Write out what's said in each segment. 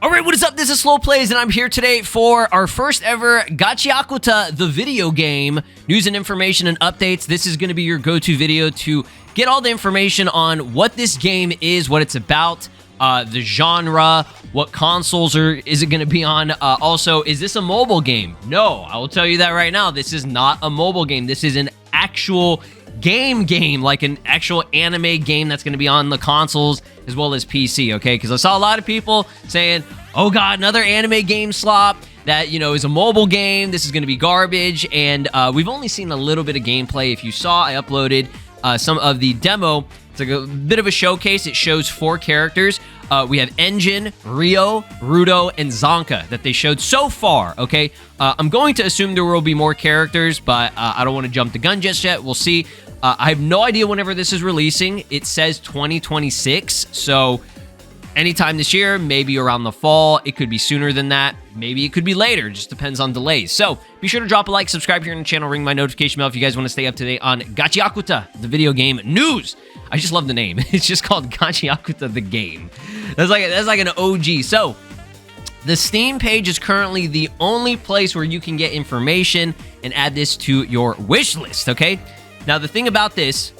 Alright, what is up? This is SLOplays, and I'm here today for our first ever Gachiakuta, the video game. News and information and updates. This is going to be your go-to video to get all the information on what this game is, what it's about, the genre, what consoles is it going to be on. Also, is this a mobile game? No, I will tell you that right now. This is not a mobile game. This is an actual game, like an actual anime game that's going to be on the consoles as well as PC, okay? Because I saw a lot of people saying, oh god, another anime game slop that, you know, is a mobile game. This is going to be garbage. And we've only seen a little bit of gameplay. If you saw, I uploaded some of the demo. It's like a bit of a showcase. It shows 4 characters. We have Enjin, Riyo, Rudo, and Zanka that they showed so far, okay? I'm going to assume there will be more characters, but I don't want to jump the gun just yet. We'll see. I have no idea whenever this is releasing. It says 2026, so anytime this year, maybe around the fall. It could be sooner than that. Maybe it could be later. It just depends on delays. So be sure to drop a like, subscribe here on the channel, ring my notification bell if you guys want to stay up to date on Gachiakuta, the video game news. I just love the name. It's just called Gachiakuta, the game. That's like an OG. So the Steam page is currently the only place where you can get information and add this to your wish list, okay? Now, the thing about this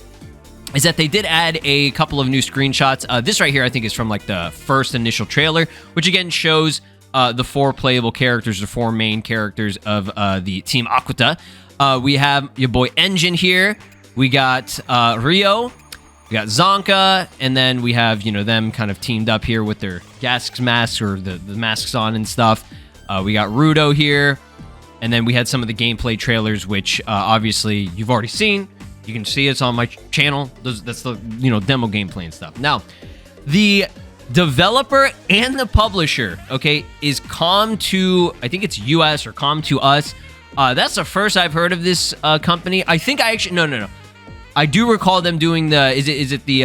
is that they did add a couple of new screenshots. This right here, I think, is from like the first initial trailer, which again shows the 4 playable characters, the 4 main characters of the Team Akuta. We have your boy Enjin here. We got Riyo. We got Zanka, and then we have, you know, them kind of teamed up here with their gas masks or the masks on and stuff. We got Rudo here, and then we had some of the gameplay trailers, which obviously you've already seen. You can see it's on my channel. That's the, you know, demo gameplay and stuff. Now, the developer and the publisher, okay, is Com2, I think it's US or Com2Us. That's the first I've heard of this company. I think I actually, no. I do recall them doing the, is it the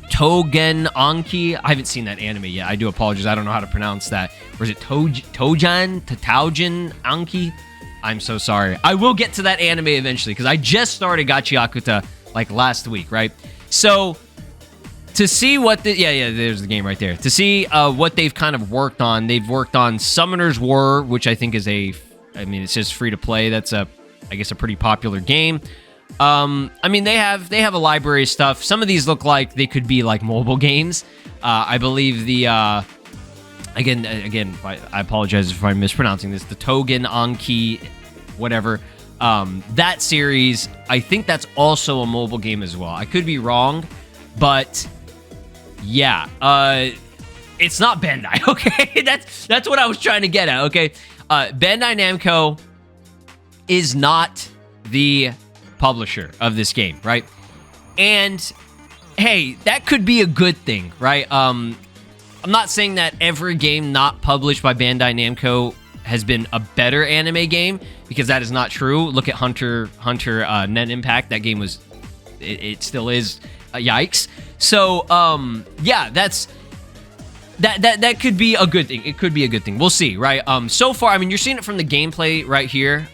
Togen Anki? I haven't seen that anime yet. I do apologize. I don't know how to pronounce that. Or is it Toujin Anki? I'm so sorry. I will get to that anime eventually because I just started Gachiakuta like last week, right? So to see what the, yeah, there's the game right there. To see what they've kind of worked on. They've worked on Summoner's War, which I think is I mean, it's just free to play. That's I guess a pretty popular game. I mean, they have a library of stuff. Some of these look like they could be like mobile games. I believe the again, I apologize if I'm mispronouncing this. The Togen Anki, whatever. That series, I think that's also a mobile game as well. I could be wrong, but yeah, it's not Bandai. Okay, that's what I was trying to get at. Okay, Bandai Namco is not the publisher of this game, right? And hey, that could be a good thing, right? I'm not saying that every game not published by Bandai Namco has been a better anime game, because that is not true. Look at Hunter Net Impact. That game was, it still is, yikes. So yeah, that could be a good thing. It could be a good thing. We'll see, right? So far, I mean, you're seeing it from the gameplay right here.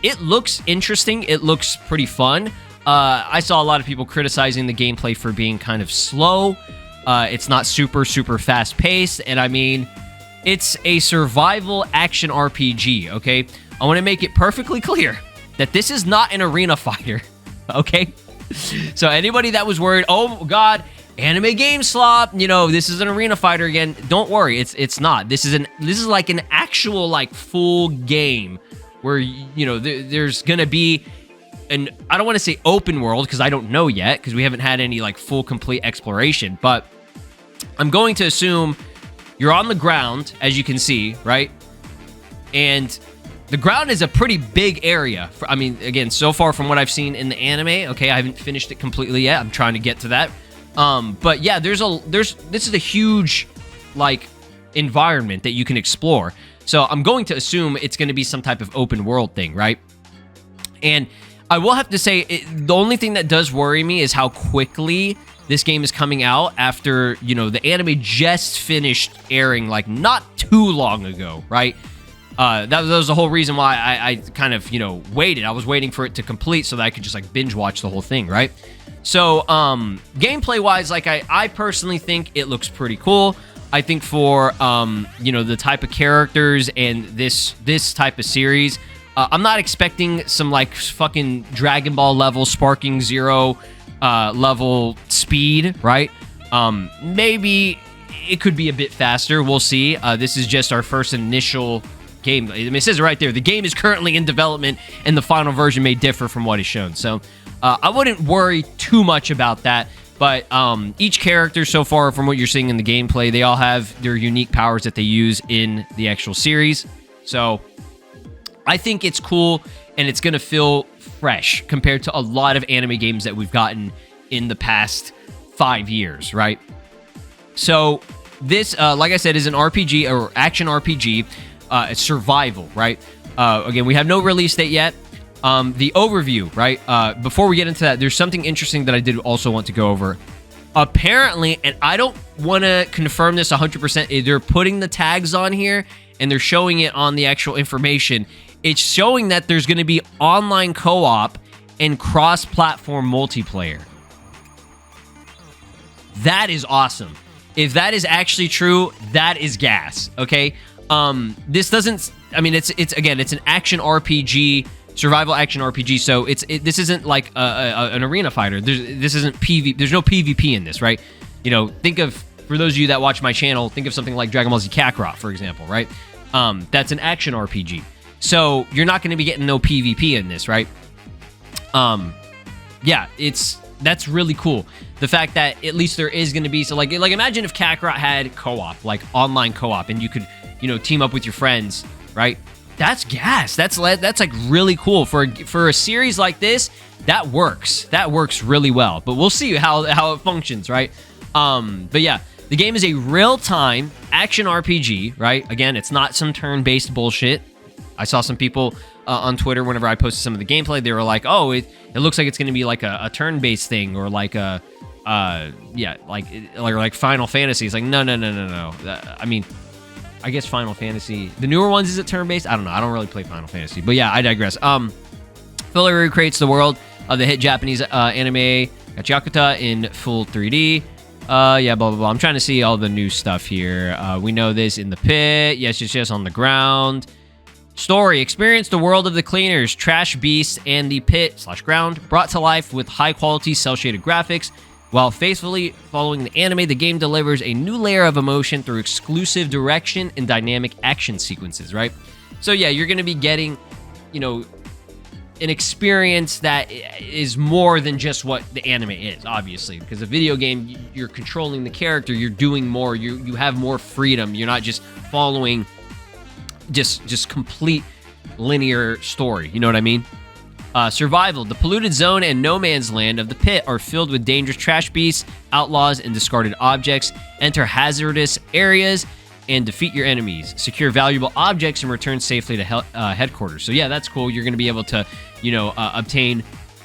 It looks interesting. It looks pretty fun. I saw a lot of people criticizing the gameplay for being kind of slow. It's not super fast paced, and I mean, it's a survival action RPG, okay? I want to make it perfectly clear that this is not an arena fighter, okay? So anybody that was worried, oh god, anime game slop, you know, this is an arena fighter again, don't worry, it's not. This is like an actual like full game where, you know, there's gonna be an, I don't want to say open world because I don't know yet, because we haven't had any like full complete exploration, but I'm going to assume you're on the ground, as you can see, right? And the ground is a pretty big area. I mean, again, so far from what I've seen in the anime, okay, I haven't finished it completely yet. I'm trying to get to that. But yeah, this is a huge, like, environment that you can explore. So I'm going to assume it's going to be some type of open world thing, right? And I will have to say, the only thing that does worry me is how quickly this game is coming out after, you know, the anime just finished airing, like, not too long ago, right? That was the whole reason why I kind of, you know, waited. I was waiting for it to complete so that I could just, like, binge watch the whole thing, right? So, gameplay wise, like I personally think it looks pretty cool. I think for, you know, the type of characters and this type of series, I'm not expecting some like fucking Dragon Ball level, Sparking Zero, level speed, right? Maybe it could be a bit faster. We'll see. This is just our first initial game. I mean, it says it right there. The game is currently in development, and the final version may differ from what is shown. So I wouldn't worry too much about that. But each character so far, from what you're seeing in the gameplay, they all have their unique powers that they use in the actual series. So I think it's cool, and it's going to feel fresh compared to a lot of anime games that we've gotten in the past 5 years, right? So this, like I said, is an RPG or action RPG. It's survival, right? Again, we have no release date yet. The overview, right? Before we get into that, there's something interesting that I did also want to go over. Apparently, and I don't want to confirm this 100%, they're putting the tags on here, and they're showing it on the actual information. It's showing that there's going to be online co-op and cross-platform multiplayer. That is awesome. If that is actually true, that is gas, okay? This doesn't, I mean, it's again, it's an action RPG, survival action RPG, so this isn't like an arena fighter. This isn't PV, there's no PvP in this, right? You know, think of, for those of you that watch my channel, think of something like Dragon Ball Z Kakarot, for example, right? That's an action RPG. So you're not going to be getting no PvP in this, right? Yeah, that's really cool. The fact that at least there is going to be, so like imagine if Kakarot had co-op, like online co-op, and you could, you know, team up with your friends, right? That's gas. That's like really cool for a series like this. That works. That works really well. But we'll see how it functions, right? But yeah, the game is a real-time action RPG, right? Again, it's not some turn-based bullshit. I saw some people on Twitter whenever I posted some of the gameplay. They were like, "Oh, it looks like it's going to be like a turn-based thing, or like a yeah, like Final Fantasy." It's like, no. I mean, I guess Final Fantasy, the newer ones, is it turn-based? I don't know. I don't really play Final Fantasy, but yeah, I digress. Fully recreates the world of the hit Japanese anime Gachiakuta in full 3D. Yeah, blah, blah, blah. I'm trying to see all the new stuff here. We know this in the pit. Yes, it's just on the ground. Story. Experience the world of the cleaners, trash beasts, and the pit/ground, brought to life with high-quality cel-shaded graphics. While faithfully following the anime, the game delivers a new layer of emotion through exclusive direction and dynamic action sequences, right? So yeah, you're going to be getting, you know, an experience that is more than just what the anime is, obviously, because a video game, you're controlling the character, you're doing more, you have more freedom, you're not just following just complete linear story, you know what I mean? Survival. The polluted zone and no man's land of the pit are filled with dangerous trash beasts, outlaws, and discarded objects. Enter hazardous areas and defeat your enemies. Secure valuable objects and return safely to headquarters. So yeah, that's cool. You're going to be able to, you know, obtain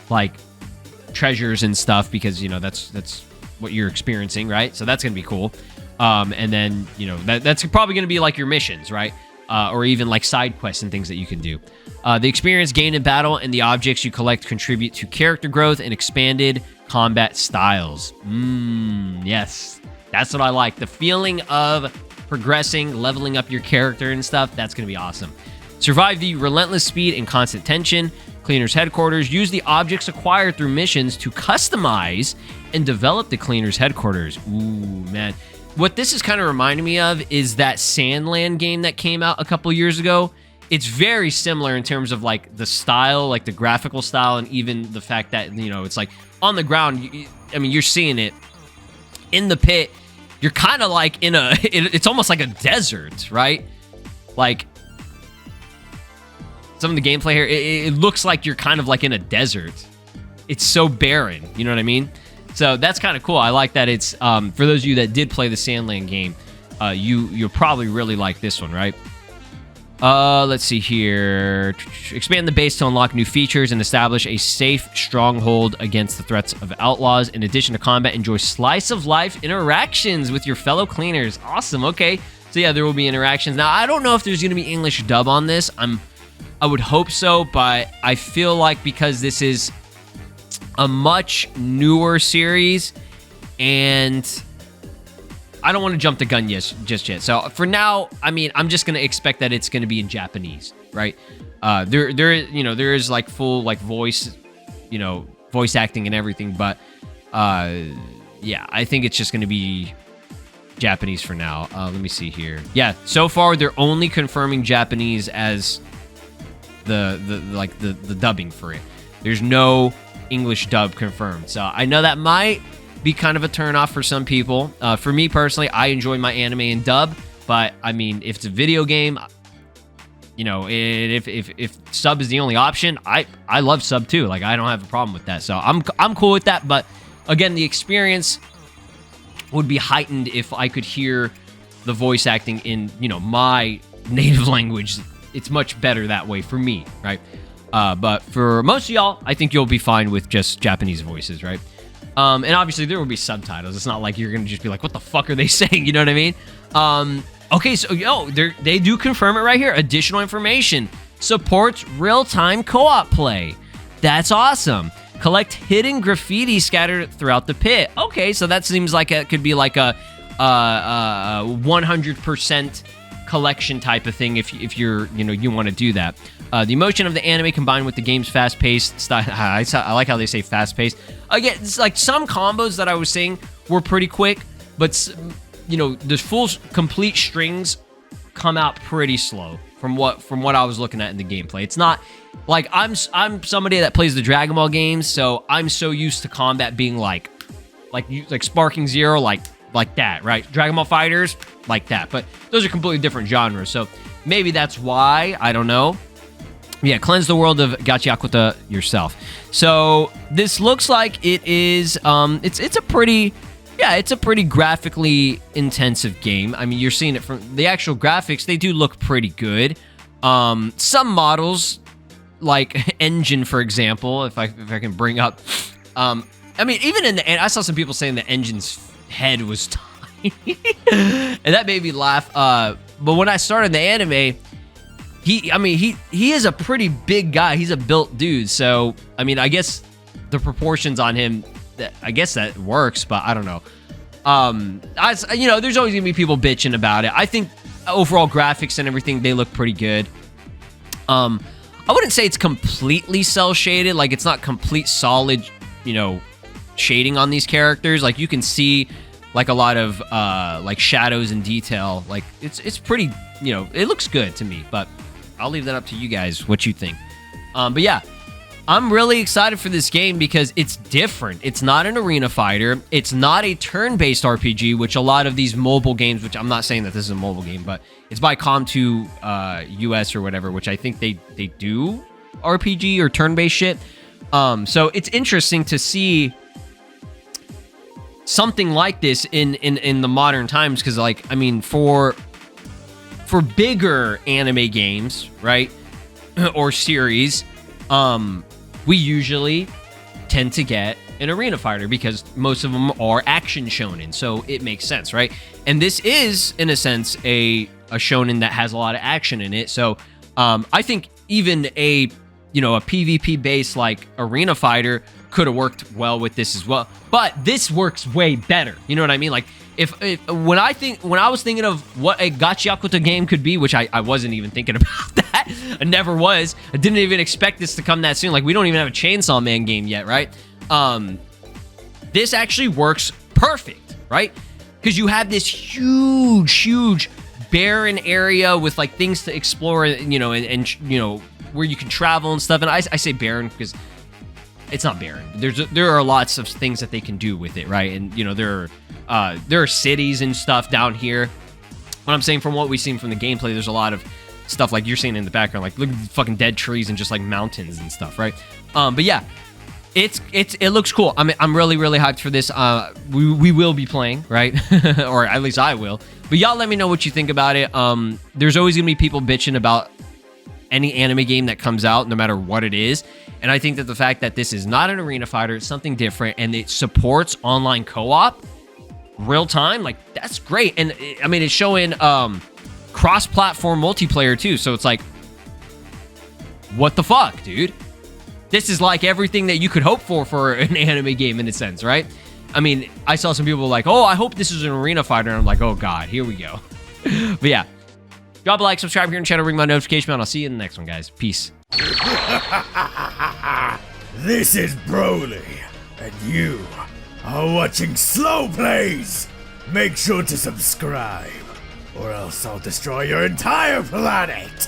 like treasures and stuff, because, you know, that's what you're experiencing, right? So that's going to be cool. And then, you know, that's probably going to be like your missions, right? Or even like side quests and things that you can do. The experience gained in battle and the objects you collect contribute to character growth and expanded combat styles. Yes, that's what I like. The feeling of progressing, leveling up your character and stuff, that's going to be awesome. Survive the relentless speed and constant tension. Cleaner's headquarters. Use the objects acquired through missions to customize and develop the Cleaner's headquarters. Ooh, man. What this is kind of reminding me of is that Sandland game that came out a couple years ago. It's very similar in terms of like the style, like the graphical style, and even the fact that, you know, it's like on the ground. I mean, you're seeing it in the pit. You're kind of like in a, it's almost like a desert, right? Like some of the gameplay here, it looks like you're kind of like in a desert. It's so barren, you know what I mean? So that's kind of cool. I like that it's, for those of you that did play the Sandland game, you'll probably really like this one, right? Let's see here. Expand the base to unlock new features and establish a safe stronghold against the threats of outlaws. In addition to combat, enjoy slice of life interactions with your fellow cleaners. Awesome. Okay. So yeah, there will be interactions. Now, I don't know if there's going to be English dub on this. I would hope so, but I feel like because this is a much newer series, and I don't want to jump the gun just yet. So for now, I mean, I'm just gonna expect that it's gonna be in Japanese, right? There is like full like voice acting and everything, but yeah, I think it's just gonna be Japanese for now. Let me see here. Yeah, so far they're only confirming Japanese as the dubbing for it. There's no English dub confirmed. So I know that might be kind of a turnoff for some people. For me personally, I enjoy my anime in dub, but I mean, if it's a video game, you know, if sub is the only option, I love sub too. Like, I don't have a problem with that. So I'm cool with that. But again, the experience would be heightened if I could hear the voice acting in, you know, my native language. It's much better that way for me, right? But for most of y'all, I think you'll be fine with just Japanese voices, right? And obviously there will be subtitles. It's not like you're gonna just be like, what the fuck are they saying? You know what I mean? Okay, so they do confirm it right here. Additional information. Supports real-time co-op play. That's awesome. Collect hidden graffiti scattered throughout the pit. Okay, so that seems like it could be like a 100% collection type of thing if you're, you know, you want to do that. The emotion of the anime combined with the game's fast-paced style. I like how they say fast-paced. Again, it's like some combos that I was saying were pretty quick, but, you know, the full complete strings come out pretty slow from what I was looking at in the gameplay. It's not like I'm somebody that plays the Dragon Ball games, so I'm so used to combat being like Sparking Zero, like that, right? Dragon Ball Fighters, like that. But those are completely different genres, so maybe that's why. I don't know. Yeah, cleanse the world of Gachiakuta yourself. So this looks like it is. It's a pretty graphically intensive game. I mean, you're seeing it from the actual graphics. They do look pretty good. Some models, like Enjin, for example, if I can bring up. I mean, even in the end, I saw some people saying that Enjin's head was tiny, and that made me laugh. But when I started the anime, he is a pretty big guy. He's a built dude. So I mean, I guess the proportions on him, I guess that works, but I don't know. You know, there's always gonna be people bitching about it. I think overall graphics and everything, they look pretty good. I wouldn't say it's completely cell shaded. Like, it's not complete solid, you know, shading on these characters. Like, you can see like a lot of like shadows and detail. Like, it's pretty, you know, it looks good to me, but I'll leave that up to you guys what you think. But yeah, I'm really excited for this game because it's different. It's not an arena fighter. It's not a turn-based RPG, which a lot of these mobile games, which I'm not saying that this is a mobile game, but it's by Com2 US or whatever, which I think they do RPG or turn-based shit. So it's interesting to see something like this in the modern times, because, like, I mean, for bigger anime games, right, or series, we usually tend to get an arena fighter because most of them are action shonen, so it makes sense, right? And this is, in a sense, a shonen that has a lot of action in it. So I think even a PvP based like arena fighter could have worked well with this as well. But this works way better. You know what I mean? Like, when I was thinking of what a Gachiakuta game could be, which I wasn't even thinking about that. I never was. I didn't even expect this to come that soon. Like, we don't even have a Chainsaw Man game yet, right? This actually works perfect, right? Because you have this huge barren area with like things to explore, you know, and you know, where you can travel and stuff. And I say barren because it's not barren. There are lots of things that they can do with it, right? And you know, there are cities and stuff down here. What I'm saying, from what we've seen from the gameplay, there's a lot of stuff like you're seeing in the background, like look at the fucking dead trees and just like mountains and stuff, right? But yeah, it looks cool. I mean, I'm really hyped for this. We will be playing, right? Or at least I will. But y'all let me know what you think about it. There's always gonna be people bitching about any anime game that comes out, no matter what it is. And I think that the fact that this is not an arena fighter, it's something different, and it supports online co-op, real time, like, that's great. And I mean, it's showing cross-platform multiplayer too, so it's like, what the fuck, dude? This is like everything that you could hope for an anime game in a sense, right? I mean, I saw some people like, oh, I hope this is an arena fighter. And I'm like, oh, God, here we go. But yeah, drop a like, subscribe here on the channel, ring my notification bell, and I'll see you in the next one, guys. Peace. This is Broly, and you are watching SLOplays. Make sure to subscribe, or else I'll destroy your entire planet.